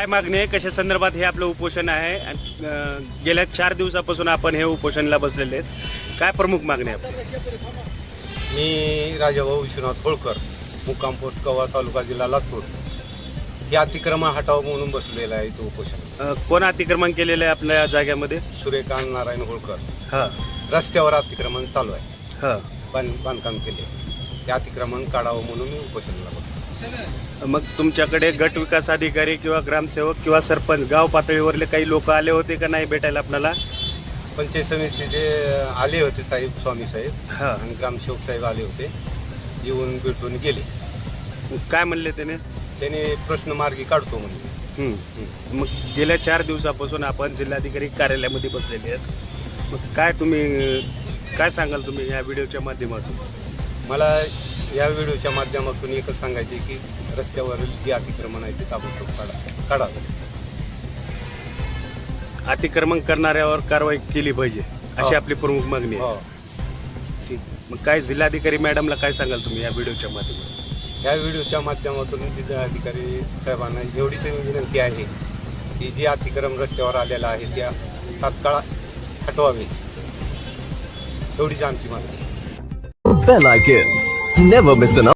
काय मागणी आहे, कशा संदर्भात हे आपलं उपोषण आहे? गेल्या 4 दिवसापासून आपण हे उपोषणला बसलेले आहेत. काय प्रमुख मागणी आहे? मी राजाभाऊ विश्वनाथ होळकर, मुक्काम पोस्ट कव्हा, तालुका जिल्हा लातूर. हे अतिक्रमण हटावं म्हणून बसलेलं आहे इथं उपोषण. कोण अतिक्रमण केलेलं आहे आपल्या जागेमध्ये? सूर्यकांत नारायण होळकर. हां रस्त्यावर अतिक्रमण चालू आहे, हां. बांधकाम केले. ते अतिक्रमण काढावं म्हणून मी उपोषणाला बसलो. मग तुमच्याकडे गट विकास अधिकारी किंवा ग्रामसेवक किंवा सरपंच गाव पातळीवरले काही लोक आले होते का नाही भेटायला आपल्याला? पंचायत समितीचे आले होते साहेब, स्वामी साहेब हां. आणि ग्रामसेवक साहेब आले होते, येऊन भेटून गेले. काय म्हणले त्याने? त्याने प्रश्न मार्गी काढतो म्हणजे. मग गेल्या 4 दिवसापासून आपण जिल्हाधिकारी कार्यालयामध्ये बसलेले आहेत. मग काय सांगाल तुम्ही या व्हिडिओच्या माध्यमातून? मला या व्हिडिओच्या माध्यमातून एकच सांगायचे की रस्त्यावरील जे अतिक्रमण आहे ते ताबडतोब काढावं. अतिक्रमण करणाऱ्यावर कारवाई केली पाहिजे अशी आपली प्रमुख मागणी आहे. हो. ठीक. मग काय जिल्हाधिकारी मॅडमला काय सांगाल तुम्ही या व्हिडिओच्या माध्यमातून? या व्हिडिओच्या माध्यमातून जिल्हाधिकारी साहेबांना एवढीच विनंती आहे की जे अतिक्रमण रस्त्यावर आलेलं आहे त्या तात्काळ हटवावे, एवढीच आमची मागणी. Bell icon. Never miss an